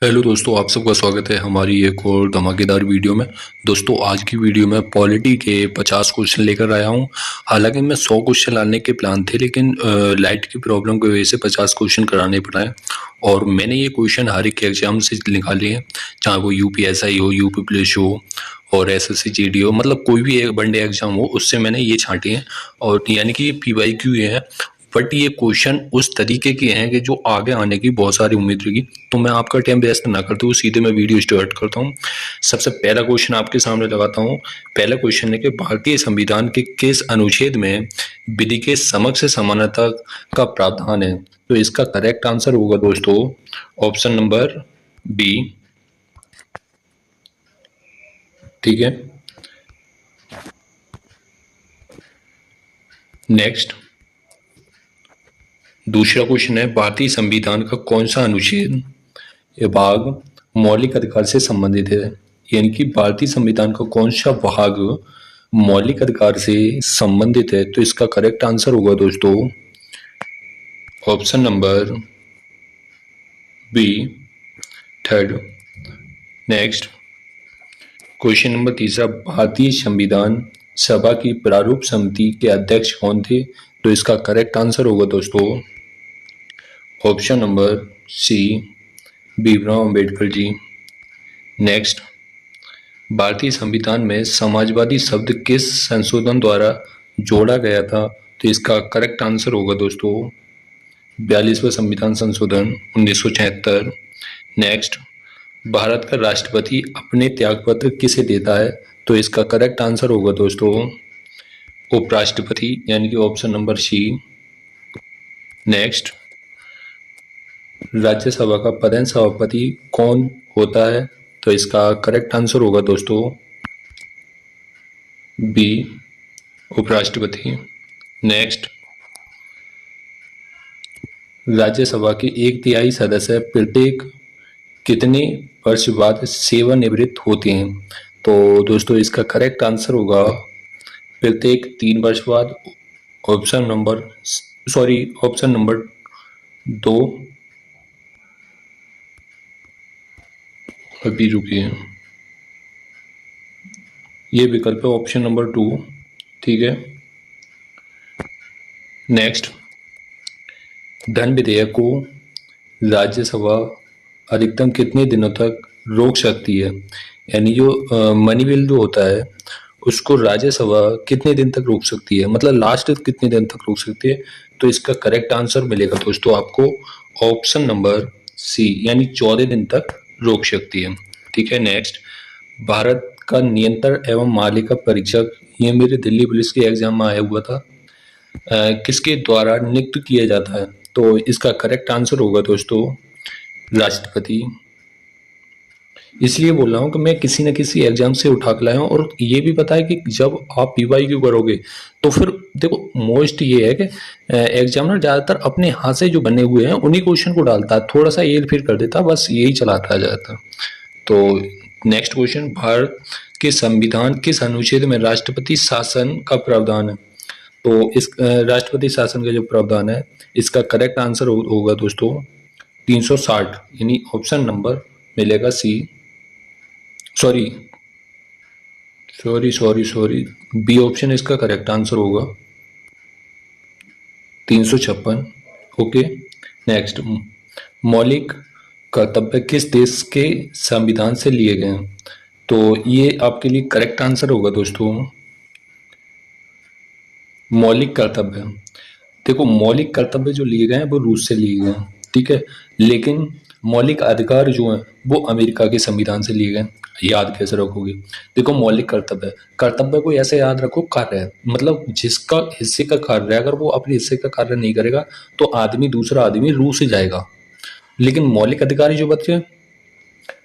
Hello दोस्तों, आप सबका स्वागत है हमारी एक और धमाकेदार वीडियो में। दोस्तों, आज की वीडियो में पॉलिटी के 50 क्वेश्चन लेकर आया हूं। हालांकि मैं 100 क्वेश्चन लाने के प्लान थे, लेकिन लाइट की प्रॉब्लम की वजह से 50 क्वेश्चन कराने पड़े। और मैंने ये क्वेश्चन हर एक एग्जाम से निकाले हैं, चाहे वो यूपीएसआई हो, यूपी पुलिस हो और एसएससी जीडी हो, मतलब कोई भी एक वनडे एग्जाम हो, उससे मैंने ये छांटे हैं। और यानी कि ये पीवाईक्यू है, बट ये क्वेश्चन उस तरीके के हैं कि जो आगे आने की बहुत सारी उम्मीद रहेगी। तो मैं आपका टाइम वेस्ट ना करता हूँ, सीधे मैं वीडियो स्टार्ट करता हूँ। सबसे पहला क्वेश्चन आपके सामने लगाता हूँ। पहला क्वेश्चन है कि भारतीय संविधान के किस अनुच्छेद में विधि के समक्ष समानता का प्रावधान है? तो इसका करेक्ट आंसर होगा दोस्तों ऑप्शन नंबर बी। ठीक है, नेक्स्ट दूसरा क्वेश्चन है, भारतीय संविधान का कौन सा अनुच्छेद ये भाग मौलिक अधिकार से संबंधित है? यानी कि भारतीय संविधान का कौन सा भाग मौलिक अधिकार से संबंधित है? तो इसका करेक्ट आंसर होगा दोस्तों option number B, third. Next question number तीसरा, भारतीय संविधान सभा की प्रारूप समिति के अध्यक्ष कौन थे? तो इसका करेक्ट आंसर होगा दोस्तों option number C, Bhimrao Ambedkar ji. Next, भारतीय संविधान में समाजवादी शब्द किस संशोधन द्वारा जोड़ा गया था? तो इसका करेक्ट आंसर होगा दोस्तों 42वां संविधान संशोधन 1976। नेक्स्ट, भारत का राष्ट्रपति अपने त्यागपत्र किसे देता है? तो इसका करेक्ट आंसर होगा दोस्तों उपराष्ट्रपति, यानी कि ऑप्शन नंबर सी। नेक्स्ट, राज्यसभा का प्रधान सभापति कौन होता है? तो इसका करेक्ट आंसर होगा दोस्तों बी, उपराष्ट्रपति। नेक्स्ट, राज्यसभा के 1/3 सदस्य प्रत्येक कितने वर्ष बाद सेवानिवृत्त होते हैं? तो दोस्तों इसका करेक्ट आंसर होगा प्रत्येक 3 वर्ष बाद। Option number 2। अभी रुकिए, ये विकल्प है ऑप्शन नंबर 2। ठीक है, नेक्स्ट, धन विधेयक को राज्यसभा अधिकतम कितने दिनों तक रोक सकती है? यानी जो मनी बिल जो होता है उसको राज्यसभा कितने दिन तक रोक सकती है, मतलब लास्ट कितने दिन तक रोक सकती है? तो इसका करेक्ट आंसर मिलेगा दोस्तों आपको ऑप्शन नंबर सी, यानी 14 दिन तक रोक सकती है। ठीक है, नेक्स्ट, भारत का नियंत्रण एवं मालिका परीक्षक, ये मेरे दिल्ली पुलिस के एग्जाम में आया हुआ था, किसके द्वारा नियुक्त किया जाता है? तो इसका करेक्ट आंसर होगा दोस्तों राष्ट्रपति। इसलिए बोल रहा हूँ कि मैं किसी न किसी एग्जाम से उठा के लाया हूँ, और ये भी पता है कि जब आप पीवाईक्यू करोगे तो फिर देखो मोस्ट ये है कि एग्जामिनर ज़्यादातर अपने हाथ से जो बने हुए हैं उन्हीं क्वेश्चन को डालता है, थोड़ा सा हेर फेर कर देता है, बस यही चलाता है ज़्यादातर। तो नेक्स्ट क्वेश्चन, भारत के संविधान किस अनुच्छेद में राष्ट्रपति शासन का प्रावधान है? तो इस राष्ट्रपति शासन का जो प्रावधान है इसका करेक्ट आंसर होगा दोस्तों 360, यानी ऑप्शन नंबर मिलेगा C. Sorry sorry sorry sorry B option इसका करेक्ट आंसर होगा 356। ओके, नेक्स्ट, मौलिक कर्तव्य किस देश के संविधान से लिए गए हैं? तो ये आपके लिए करेक्ट आंसर होगा दोस्तों मौलिक कर्तव्य। देखो मौलिक कर्तव्य जो लिए गए हैं वो रूस से लिए गए हैं, ठीक है, लेकिन मौलिक अधिकार जो हैं वो अमेरिका के संविधान से लिए गए। याद कैसे रखोगे? देखो मौलिक कर्तव्य, कर्तव्य को ऐसे याद रखो कार्य है, मतलब जिसका हिस्से का कार्य है, अगर वो अपने हिस्से का कार्य नहीं करेगा तो आदमी दूसरा आदमी रूस से जाएगा। लेकिन मौलिक अधिकारी जो बच्चे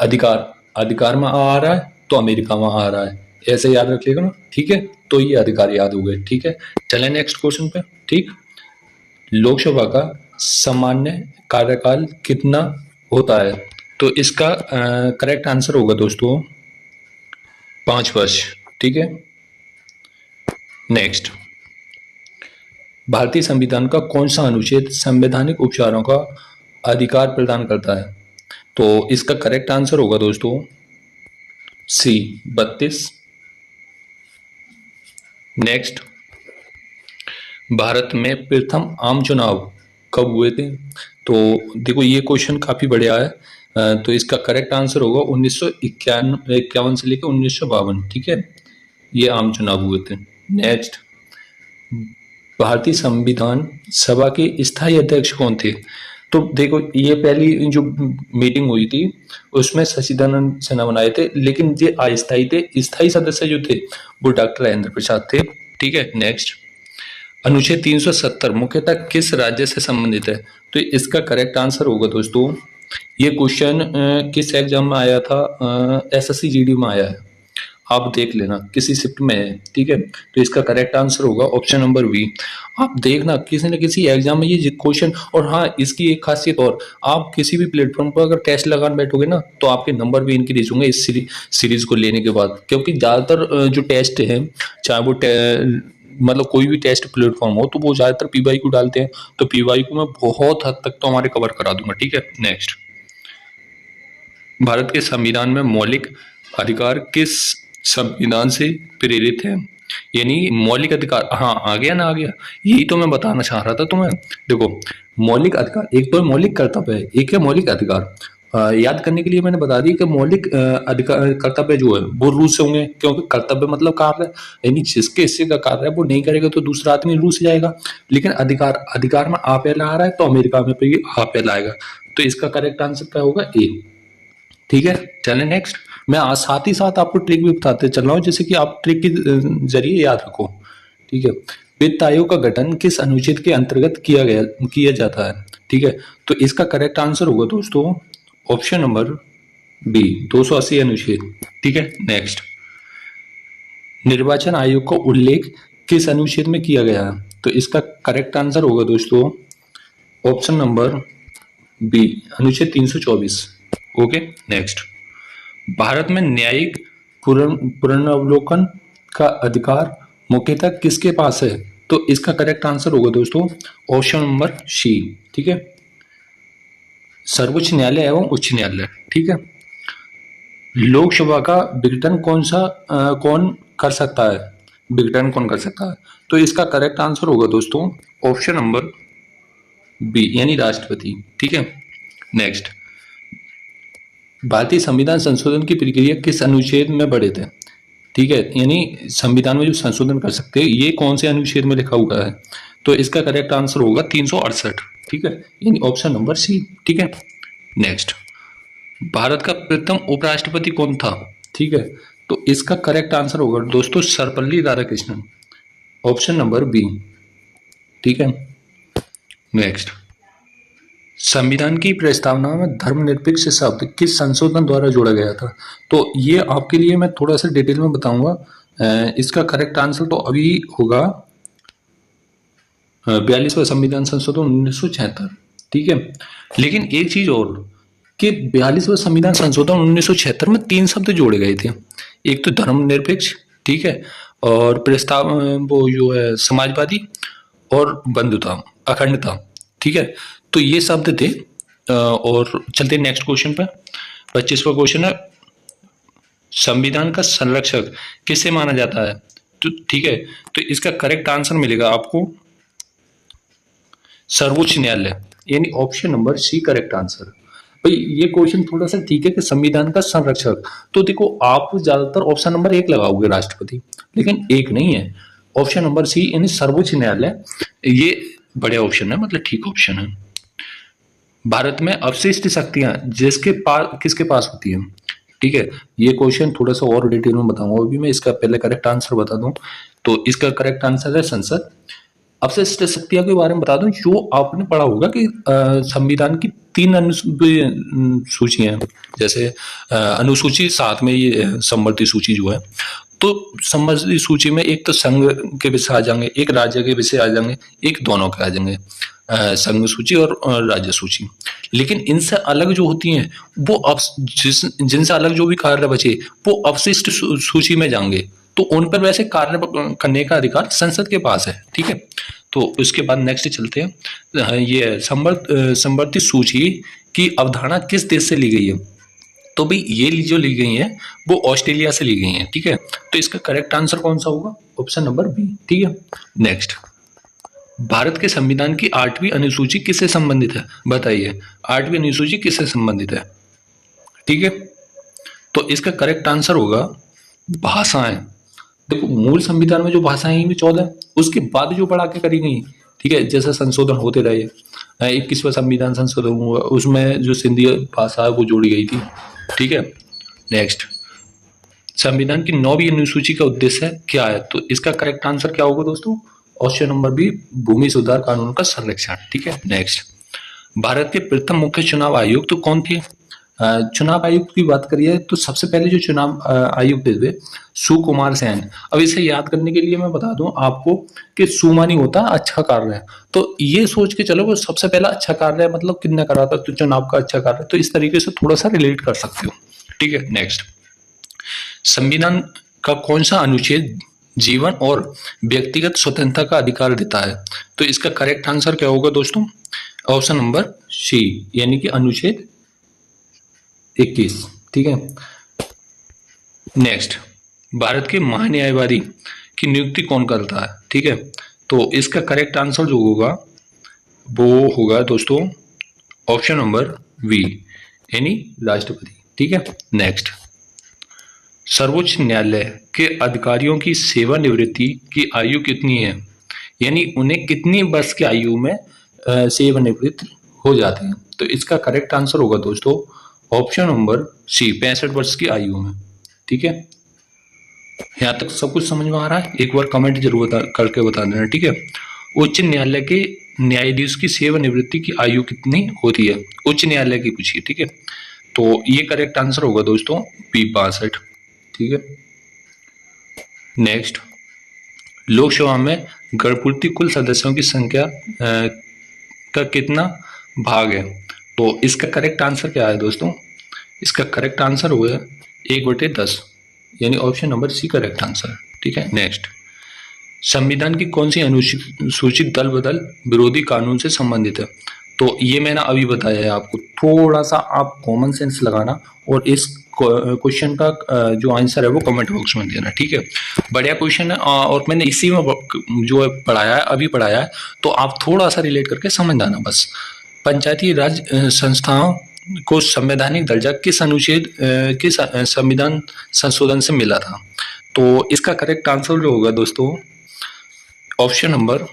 अधिकार अधिकार में आ रहा है तो अमेरिका में आ रहा है, ऐसे याद रख लेगा ना। ठीक है, तो ये अधिकार याद हो गए। ठीक है, चलें नेक्स्ट क्वेश्चन पे। ठीक, लोकसभा का सामान्य कार्यकाल कितना होता है? तो इसका करेक्ट आंसर होगा दोस्तों 5 वर्ष। ठीक है, नेक्स्ट, भारतीय संविधान का कौन सा अनुच्छेद संवैधानिक उपचारों का अधिकार प्रदान करता है? तो इसका करेक्ट आंसर होगा दोस्तों सी 32। नेक्स्ट, भारत में प्रथम आम चुनाव कब हुए थे? तो देखो ये क्वेश्चन काफी बढ़िया है। तो इसका करेक्ट आंसर होगा 1951 से लेकर 1952। ठीक है, ये आम चुनाव हुए थे। नेक्स्ट, भारतीय संविधान सभा के स्थायी अध्यक्ष कौन थे? तो देखो ये पहली जो मीटिंग हुई थी उसमें शशिदानंद सिन्हा बनाए थे, लेकिन ये अस्थायी थे। स्थायी सदस्य जो थे वो डॉक्टर राजेंद्र प्रसाद थे। ठीक है, नेक्स्ट, अनुच्छेद 370 मुख्यतः किस राज्य से संबंधित है? तो इसका करेक्ट आंसर होगा दोस्तों, ये क्वेश्चन किस एग्जाम में आया था? एसएससी जीडी में आया है, आप देख लेना किसी शिफ्ट में है। ठीक है, तो इसका करेक्ट आंसर होगा ऑप्शन नंबर बी। आप देखना किसी न किसी एग्जाम में ये क्वेश्चन। और हाँ, इसकी एक खासियत और, आप किसी भी प्लेटफॉर्म पर अगर टेस्ट लगाने बैठोगे ना तो आपके नंबर भी इंक्रीज होंगे इस सीरीज को लेने के बाद, क्योंकि ज़्यादातर जो टेस्ट है, चाहे वो मतलब कोई भी टेस्ट प्लेटफॉर्म हो, तो वो ज़्यादातर पीवाई को डालते हैं। तो पीवाई को मैं बहुत हद तक तो हमारे कवर करा दूंगा। ठीक है, नेक्स्ट, भारत के संविधान में मौलिक अधिकार किस संविधान से प्रेरित है? यानी मौलिक अधिकार, हाँ आ गया ना, आ गया। यही तो मैं बताना चाह रहा था तुम्हें। देखो मौलिक अधिकार, एक तो मौलिक कर्तव्य है, एक है मौलिक अधिकार। याद करने के लिए मैंने बता दी कि मौलिक अधिकार कर्तव्य जो है वो रूल से होंगे, क्योंकि कर्तव्य मतलब कार्य, यानी जिसके हिस्से का कार्य है वो नहीं करेगा तो दूसरा आदमी रूल से जाएगा। लेकिन अधिकार, अधिकार में आप ला रहा है तो अमेरिका में भी आप लाएगा। तो इसका करेक्ट आंसर क्या होगा? ए। ठीक है, चलें नेक्स्ट। मैं आज साथ ही साथ आपको ट्रिक भी बताते चल रहा हूँ, जैसे कि आप ट्रिक के जरिए याद रखो। ठीक है, वित्त आयोग का गठन किस अनुच्छेद के अंतर्गत किया जाता है? ठीक है, तो इसका करेक्ट आंसर होगा दोस्तों ऑप्शन नंबर बी, 280 अनुच्छेद। ठीक है, नेक्स्ट, निर्वाचन आयोग का उल्लेख किस अनुच्छेद में किया गया है? तो इसका करेक्ट आंसर होगा दोस्तों ऑप्शन नंबर बी, अनुच्छेद 324। ओके, नेक्स्ट, भारत में न्यायिक पुनर्वलोकन का अधिकार मुख्यतः किसके पास है? तो इसका करेक्ट आंसर होगा दोस्तों ऑप्शन नंबर सी। ठीक है, सर्वोच्च न्यायालय एवं उच्च न्यायालय। ठीक है, लोकसभा का विघटन कौन कर सकता है? विघटन कौन कर सकता है? तो इसका करेक्ट आंसर होगा दोस्तों ऑप्शन नंबर बी, यानी राष्ट्रपति। ठीक है, नेक्स्ट, भारतीय संविधान संशोधन की प्रक्रिया किस अनुच्छेद में बढ़े थे? ठीक है, यानी संविधान में जो संशोधन कर सकते हैं ये कौन से अनुच्छेद में लिखा हुआ है? तो इसका करेक्ट आंसर होगा 368। ठीक है, यानी ऑप्शन नंबर सी। ठीक है, नेक्स्ट, भारत का प्रथम उपराष्ट्रपति कौन था? ठीक है, तो इसका करेक्ट आंसर होगा दोस्तों Sarvepalli Radhakrishnan, option number B. ठीक है, नेक्स्ट, संविधान की प्रस्तावना में धर्मनिरपेक्ष शब्द किस संशोधन द्वारा जोड़ा गया था? तो ये आपके लिए मैं थोड़ा सा डिटेल में बताऊंगा। इसका करेक्ट आंसर तो अभी होगा 42वां संविधान संशोधन 1976। ठीक है, लेकिन एक चीज और कि 42वां संविधान संशोधन 1976 में 3 शब्द जोड़े गए थे। एक तो धर्मनिरपेक्ष, ठीक है, और प्रस्ताव वो जो है समाजवादी, और बंधुता, अखंडता। ठीक है, तो ये शब्द थे। और चलते नेक्स्ट क्वेश्चन पर। 25वां क्वेश्चन है, संविधान का संरक्षक किसे माना जाता है? तो ठीक है, तो इसका करेक्ट आंसर मिलेगा आपको सर्वोच्च न्यायालय, यानी option number C correct answer. भाई ये क्वेश्चन थोड़ा सा ठीक है कि संविधान का संरक्षक, तो देखो आप ज्यादातर ऑप्शन नंबर 1 लगाओगे राष्ट्रपति, लेकिन एक नहीं है, ऑप्शन नंबर सी यानी सर्वोच्च न्यायालय, ये बढ़िया ऑप्शन है, मतलब ठीक ऑप्शन है। भारत में अवशिष्ट शक्तियां किसके पास होती हैं? ठीक है, ये क्वेश्चन थोड़ा सा और डिटेल में बताऊंगा, अभी मैं इसका पहले करेक्ट आंसर बता दूं। तो इसका करेक्ट आंसर है संसद। अवशिष्ट शक्तियों के बारे में बता दूं, जो आपने पढ़ा होगा कि संविधान की 3 सूचियां हैं, जैसे अनुसूची 7 में ये संवर्ती सूची जो है, तो संवर्ती सूची में एक तो संघ के विषय आ जाएंगे, एक राज्य के विषय आ जाएंगे, एक दोनों के आ जाएंगे, संघ सूची और राज्य सूची। लेकिन इनसे अलग जो होती हैं वो जिनसे अलग जो भी कार्य बचे वो अवशिष्ट सूची में जाएंगे, तो उन पर वैसे कार्य करने का अधिकार संसद के पास है। ठीक है, तो उसके बाद नेक्स्ट चलते हैं। ये संवर्ती सूची की अवधारणा किस देश से ली गई है? तो भाई ये जो ली गई है वो ऑस्ट्रेलिया से ली गई है, ठीक है। तो इसका करेक्ट आंसर कौन सा होगा? ऑप्शन नंबर बी, ठीक है। नेक्स्ट, भारत के संविधान की 8वीं अनुसूची किससे संबंधित है? बताइए, 8वीं अनुसूची किससे संबंधित है? ठीक है, तो इसका करेक्ट आंसर होगा भाषाएं। देखो, मूल संविधान में जो भाषाएं हैं 14, उसके बाद जो बढ़ा के करी गई, ठीक है, जैसे संशोधन होते रहे, 21वां संविधान संशोधन हुआ, उसमें जो सिंधी भाषा है वो जोड़ी गई थी, ठीक है। नेक्स्ट, संविधान की 9वीं अनुसूची का उद्देश्य क्या है? तो इसका करेक्ट आंसर क्या होगा दोस्तों? ऑप्शन नंबर बी, भूमि सुधार कानून का संरक्षण, ठीक है। नेक्स्ट, भारत के प्रथम मुख्य चुनाव आयुक्त तो कौन थे? चुनाव आयुक्त की बात करिए तो सबसे पहले जो चुनाव आयुक्त थे सुकुमार सेन। अब इसे याद करने के लिए मैं बता दूं आपको कि सु मानी होता अच्छा कार्य, तो ये सोच के चलो वो सबसे पहला अच्छा कार्य मतलब किसने करा था, तो चुनाव का अच्छा कार्य, तो इस तरीके से थोड़ा सा रिलेट कर सकते हो, ठीक है। नेक्स्ट, संविधान का कौन सा अनुच्छेद जीवन और व्यक्तिगत स्वतंत्रता का अधिकार देता है? तो इसका करेक्ट आंसर क्या होगा दोस्तों? ऑप्शन नंबर सी, यानी कि अनुच्छेद 21, ठीक है। नेक्स्ट, भारत के महान्यायवादी की नियुक्ति कौन करता है? ठीक है, तो इसका करेक्ट आंसर जो होगा वो होगा दोस्तों ऑप्शन नंबर बी, यानी राष्ट्रपति, ठीक है। नेक्स्ट, सर्वोच्च न्यायालय के अधिकारियों की सेवानिवृत्ति की आयु कितनी है? यानी उन्हें कितनी वर्ष की आयु में सेवानिवृत्त हो जाते हैं? तो इसका करेक्ट आंसर होगा दोस्तों ऑप्शन नंबर सी, 65 वर्ष की आयु में, ठीक है। यहाँ तक सब कुछ समझ में आ रहा है? एक बार कमेंट जरूर करके बता देना, ठीक है। उच्च न्यायालय के न्यायाधीश की सेवानिवृत्ति की आयु कितनी होती है? उच्च न्यायालय की पूछिए, ठीक है। तो ये करेक्ट आंसर होगा दोस्तों बी, 62, ठीक है। नेक्स्ट, लोकसभा में गणपूर्ति कुल सदस्यों की संख्या का कितना भाग है? तो इसका करेक्ट आंसर क्या है दोस्तों? इसका करेक्ट आंसर होगा 1/10, यानी option number C correct answer, ठीक है। नेक्स्ट, संविधान की कौन सी अनुसूचित दल बदल विरोधी कानून से संबंधित है? तो ये मैंने अभी बताया है आपको, थोड़ा सा आप कॉमन सेंस लगाना और इस क्वेश्चन का जो आंसर है वो कमेंट बॉक्स में देना, ठीक है। बढ़िया क्वेश्चन है और मैंने इसी में जो है पढ़ाया है, अभी पढ़ाया है, तो आप थोड़ा सा रिलेट करके समझ आना बस। पंचायती राज संस्थाओं को संवैधानिक दर्जा किस अनुच्छेद किस संविधान संशोधन से मिला था? तो इसका करेक्ट आंसर जो होगा दोस्तों ऑप्शन नंबर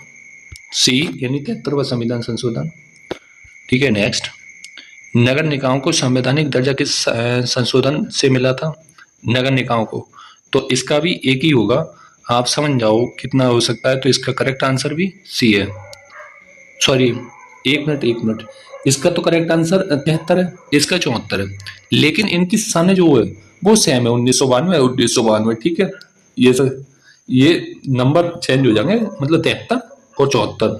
सी, यानी 73वां संविधान संशोधन, ठीक है। नेक्स्ट, नगर निकायों को संवैधानिक दर्जा किस संशोधन से मिला था? नगर निकायों को, तो इसका भी एक ही होगा, आप समझ जाओ कितना हो सकता है। तो इसका करेक्ट आंसर भी सी है, सॉरी एक मिनट, इसका तो करेक्ट आंसर 73 है, इसका 74 है, लेकिन इनकी सन जो है वो सेम है, 1992, ठीक है। ये नंबर चेंज हो जाएंगे, मतलब 73 और 74,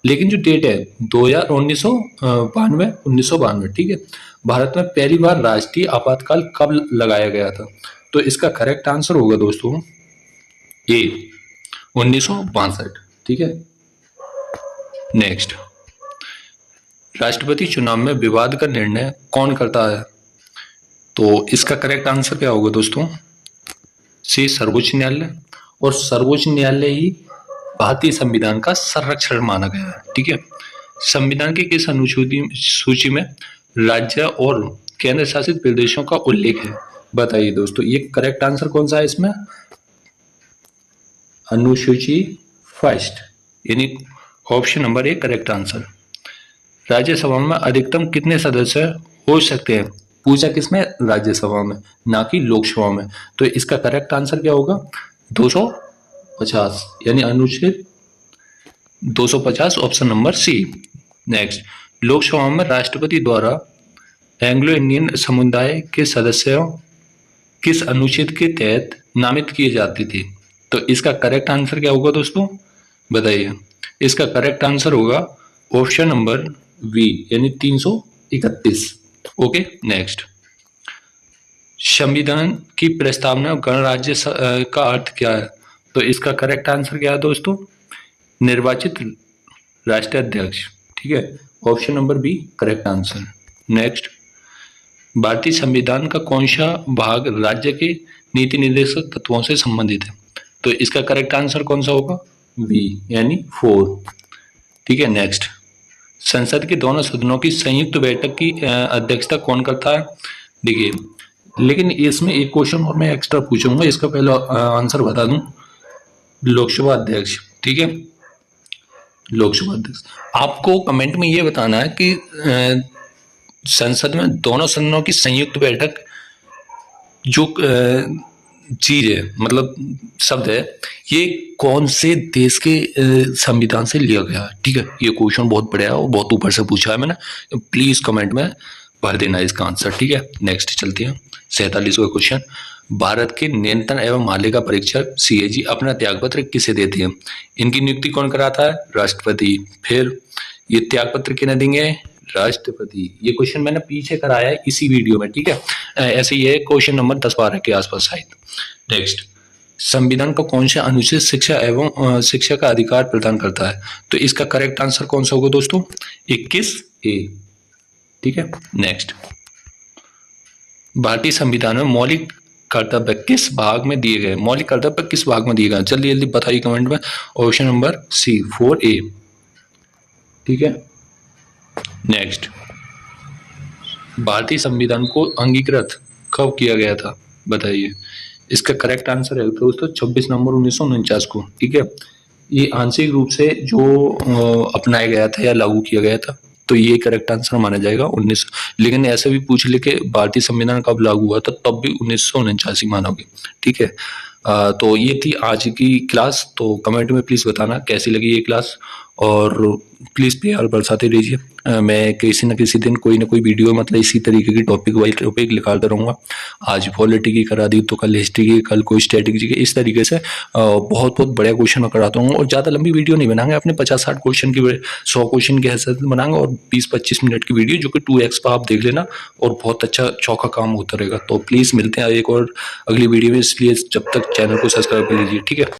लेकिन जो डेट है 1992, ठीक है। भारत में पहली बार राष्ट्रीय आपातकाल कब लगाया गया था? तो इसका करेक्ट आंसर होगा दोस्तों ए, 1962, ठीक है। नेक्स्ट, राष्ट्रपति चुनाव में विवाद का निर्णय कौन करता है? तो इसका करेक्ट आंसर क्या होगा दोस्तों? सी, सर्वोच्च न्यायालय, और सर्वोच्च न्यायालय ही भारतीय संविधान का संरक्षण माना गया है, ठीक है। संविधान की किस अनुसूची में राज्य और केंद्र शासित प्रदेशों का उल्लेख है? बताइए दोस्तों, ये करेक्ट आंसर कौन सा है इसमें? अनुसूची फर्स्ट, यानी option number A correct answer. Rajya Sabha में अधिकतम कितने सदस्य हो सकते हैं? पूछा किसमें? राज्यसभा में, ना कि लोकसभा में। तो इसका करेक्ट आंसर क्या होगा? 250, यानी अनुच्छेद 250, option number C. Next, Lok Sabha में राष्ट्रपति द्वारा एंग्लो इंडियन समुदाय के सदस्यों किस अनुच्छेद के तहत नामित किए जाते थे? तो इसका करेक्ट आंसर क्या होगा दोस्तों? बताइए। इसका करेक्ट आंसर होगा ऑप्शन नंबर बी, यानी 331। ओके। नेक्स्ट, संविधान की प्रस्तावना गणराज्य का अर्थ क्या है? तो इसका करेक्ट आंसर क्या है दोस्तों? निर्वाचित राष्ट्राध्यक्ष, ठीक है। Option number B correct answer. Next, भारतीय संविधान का कौन सा भाग राज्य के नीति निर्देशक तत्वों से संबंधित है? तो इसका करेक्ट आंसर कौन सा होगा? बी यानी 4। ठीक है, नेक्स्ट, संसद के दोनों सदनों की संयुक्त बैठक की अध्यक्षता कौन करता है? देखिए, लेकिन इसमें एक क्वेश्चन और मैं एक्स्ट्रा पूछूंगा, इसका पहला आंसर बता दूं, लोकसभा अध्यक्ष। ठीक है, लोकसभा अध्यक्ष। आपको कमेंट में ये बताना है कि संसद में दोनों सदनों की संयुक्त बैठक जो चीज है, मतलब शब्द है, ये कौन से देश के संविधान से लिया गया है? ठीक है, ये क्वेश्चन बहुत बड़ा है और बहुत ऊपर से पूछा है मैंने, प्लीज कमेंट में भर देना इसका आंसर। ठीक है, नेक्स्ट चलते हैं 47वां क्वेश्चन। भारत के नियंत्रण एवं मालिका परीक्षक CAG अपना त्यागपत्र किसे देते हैं? इनकी नियुक्ति कौन कराता है? राष्ट्रपति। फिर ये त्यागपत्र किन्हें देंगे? राष्ट्रपति। ये क्वेश्चन मैंने पीछे कराया है इसी वीडियो में। ठीक है, ऐसे ये क्वेश्चन नंबर 10-12 के आसपास शायद। नेक्स्ट, संविधान का कौन सा अनुच्छेद शिक्षा एवं शिक्षा का अधिकार प्रदान करता है? तो इसका करेक्ट आंसर कौन सा होगा दोस्तों? 21A। ठीक है, नेक्स्ट, भारतीय संविधान में मौलिक कर्तव्य किस भाग में दिए गए? मौलिक कर्तव्य किस भाग में दिए गए? जल्दी जल्दी बताइए कमेंट में। Option number C 4A। ठीक है, नेक्स्ट, भारतीय संविधान को अंगीकृत कब किया गया था? बताइए। इसका करेक्ट आंसर है दोस्तों 26 नवंबर 1949 को। ठीक है, ये आंशिक रूप से जो अपनाया गया था या लागू किया गया था, तो ये करेक्ट आंसर माना जाएगा 19। लेकिन ऐसे भी पूछ ले के भारतीय संविधान कब लागू हुआ था, तब भी 1949 मानोगे। ठीक है, तो ये थी आज की क्लास। तो कमेंट में प्लीज़ बताना कैसी लगी ये क्लास, और प्लीज़ प्यार बरसाते रहिए। मैं किसी न किसी दिन कोई ना कोई वीडियो मतलब इसी तरीके की टॉपिक वाइज टॉपिक निकालता रहूँगा। आज पॉलिटी की करा दी, तो कल हिस्ट्री की, कल कोई स्ट्रेटेजी की, इस तरीके से बहुत बहुत बड़ा क्वेश्चन कराता हूँ। और ज़्यादा लंबी वीडियो नहीं बनाएंगे, अपने 50-60 क्वेश्चन की 100 क्वेश्चन की हैसियत बनाएंगे, और 20-25 मिनट की वीडियो जो कि 2x पर आप देख लेना, और बहुत अच्छा चौका काम होता रहेगा। तो प्लीज़ मिलते हैं एक और अगली वीडियो में, इसलिए जब तक चैनल को सब्सक्राइब कर लीजिए। ठीक है।